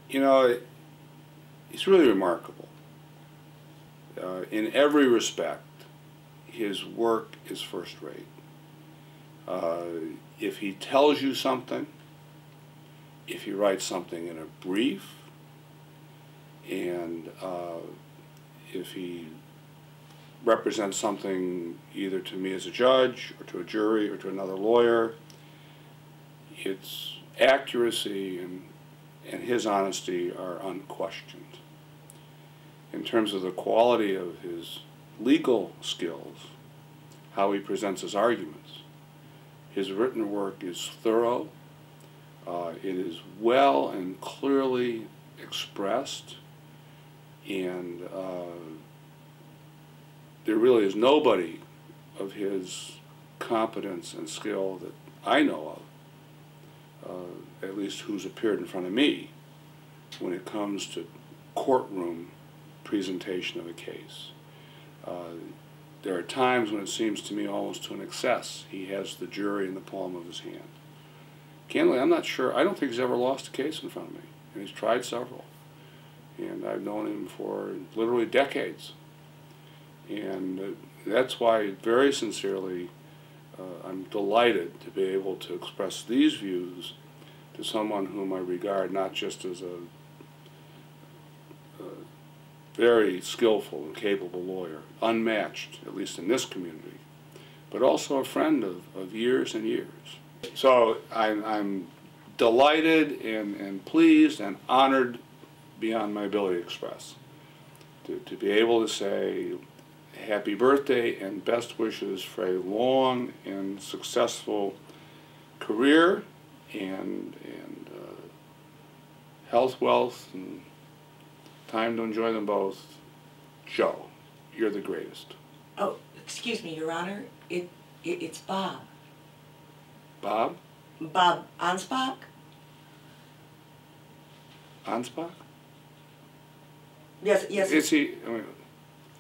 You know, he's really remarkable. In every respect, his work is first rate. If he tells you something, if he writes something in a brief, and if he represents something either to me as a judge or to a jury or to another lawyer, its accuracy and his honesty are unquestioned. In terms of the quality of his legal skills, how he presents his arguments, his written work is thorough. It is well and clearly expressed, and there really is nobody of his competence and skill that I know of, at least who's appeared in front of me, when it comes to courtroom presentation of a case. There are times when it seems to me almost to an excess. He has the jury in the palm of his hand. Candidly, I'm not sure. I don't think he's ever lost a case in front of me, and he's tried several. And I've known him for literally decades. And that's why, very sincerely, I'm delighted to be able to express these views to someone whom I regard not just as a very skillful and capable lawyer, unmatched, at least in this community, but also a friend of years and years. So I'm delighted and pleased and honored beyond my ability to express, to be able to say happy birthday and best wishes for a long and successful career and health, wealth, and time to enjoy them both. Joe, you're the greatest. Oh, excuse me, Your Honor. It's Bob. Bob? Bob Anspach? Anspach? Yes, yes. Is he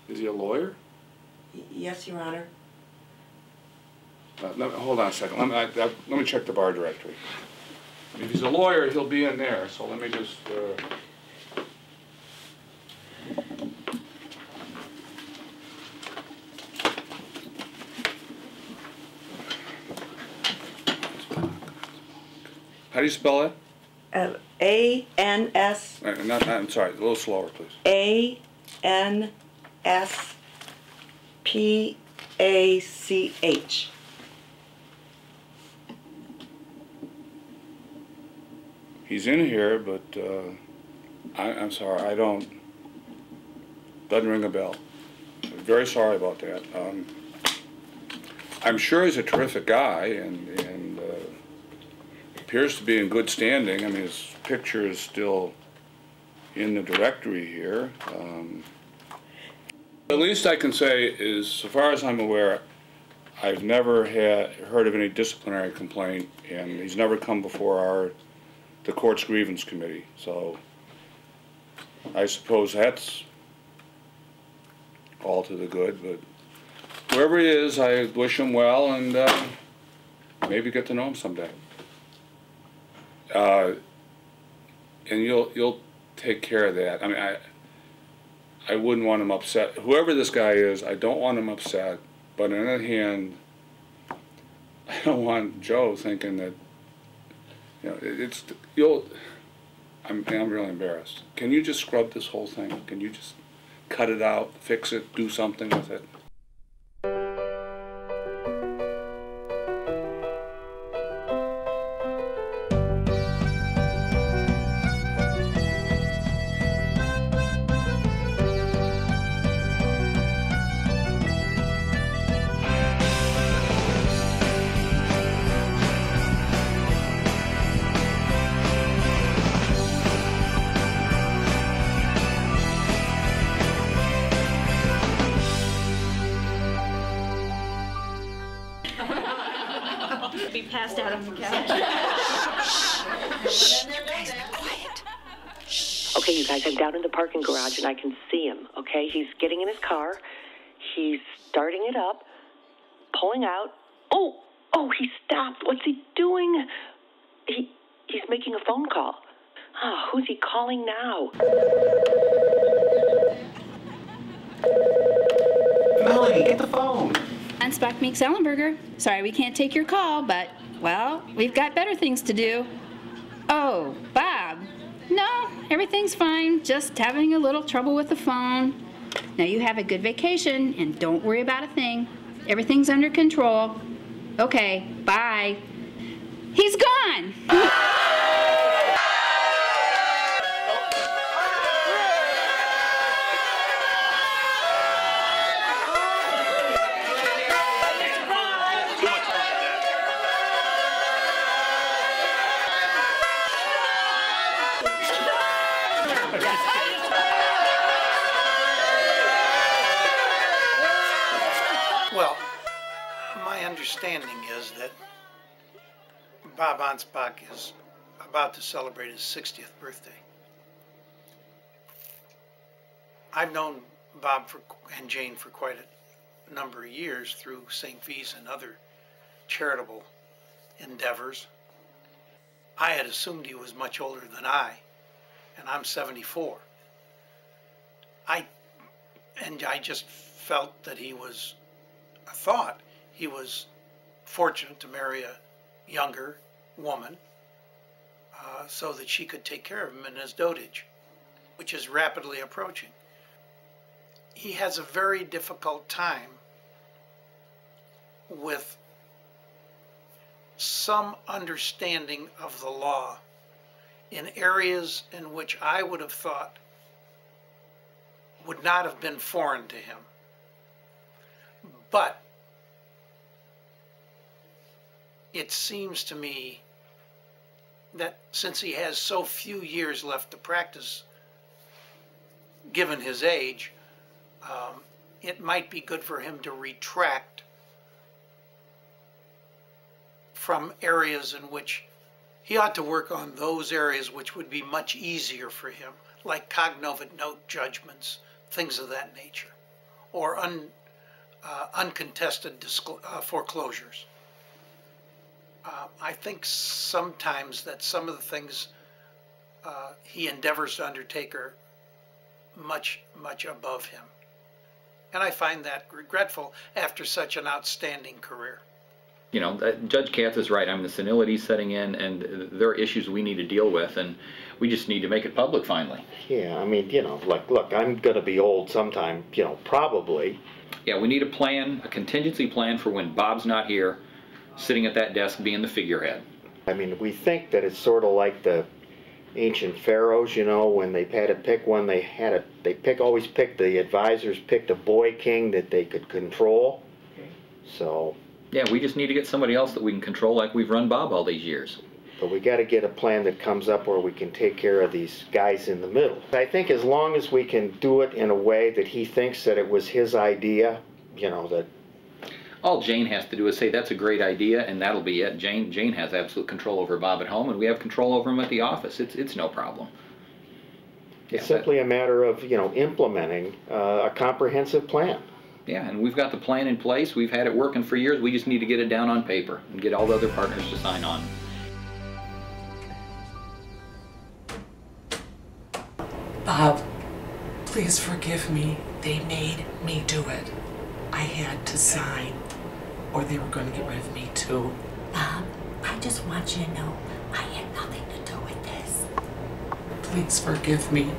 a lawyer? Yes, Your Honor. Hold on a second. Let me check the bar directory. If he's a lawyer, he'll be in there. So let me just. How do you spell it? A-N-S. I'm sorry. A little slower, please. A-N-S-P-A-C-H. He's in here, but I'm sorry, doesn't ring a bell. I'm very sorry about that. I'm sure he's a terrific guy and appears to be in good standing. I mean, his picture is still in the directory here. The least I can say is, so far as I'm aware, I've never heard of any disciplinary complaint, and he's never come before the court's grievance committee. So I suppose that's all to the good, but wherever he is, I wish him well and maybe get to know him someday. And you'll take care of that. I mean, I wouldn't want him upset. Whoever this guy is, I don't want him upset. But on the other hand, I don't want Joe thinking that, I'm really embarrassed. Can you just scrub this whole thing? Can you just cut it out, fix it, do something with it? Be passed out on the couch. Shh, you guys be quiet. Okay, you guys, I'm down in the parking garage and I can see him, okay? He's getting in his car. He's starting it up, pulling out. Oh, he stopped. What's he doing? He's making a phone call. Oh, who's he calling now? Melanie, get the phone. Anspach makes Ellenberger. Sorry we can't take your call, but, well, we've got better things to do. Oh, Bob. No, everything's fine. Just having a little trouble with the phone. Now you have a good vacation and don't worry about a thing. Everything's under control. Okay, bye. He's gone! Well, my understanding is that Bob Anspach is about to celebrate his 60th birthday. I've known Bob and Jane for quite a number of years through St. V's and other charitable endeavors. I had assumed he was much older than I, and I'm 74. I just felt that I thought he was fortunate to marry a younger woman so that she could take care of him in his dotage, which is rapidly approaching. He has a very difficult time with some understanding of the law in areas in which I would have thought would not have been foreign to him. But it seems to me that since he has so few years left to practice, given his age, it might be good for him to retract from areas in which he ought to work on those areas which would be much easier for him, like cognovit note judgments, things of that nature, or uncontested foreclosures. I think sometimes that some of the things he endeavors to undertake are much, much above him. And I find that regretful after such an outstanding career. You know, Judge Katz is right. I mean, the senility's setting in, and there are issues we need to deal with, and we just need to make it public finally. Yeah, I mean, you know, like, look, I'm going to be old sometime, you know, probably. Yeah, we need a plan, a contingency plan for when Bob's not here, sitting at that desk being the figurehead. I mean, we think that it's sort of like the ancient pharaohs, you know, when they had to pick one, always picked the advisors, picked a boy king that they could control. So. Yeah, we just need to get somebody else that we can control like we've run Bob all these years. But we got to get a plan that comes up where we can take care of these guys in the middle. I think as long as we can do it in a way that he thinks that it was his idea, you know, that... All Jane has to do is say, that's a great idea, and that'll be it. Jane has absolute control over Bob at home, and we have control over him at the office. It's no problem. It's simply a matter of, you know, implementing a comprehensive plan. Yeah, and we've got the plan in place. We've had it working for years. We just need to get it down on paper and get all the other partners to sign on. Bob, please forgive me. They made me do it. I had to sign, or they were going to get rid of me too. Bob, I just want you to know I had nothing to do with this. Please forgive me.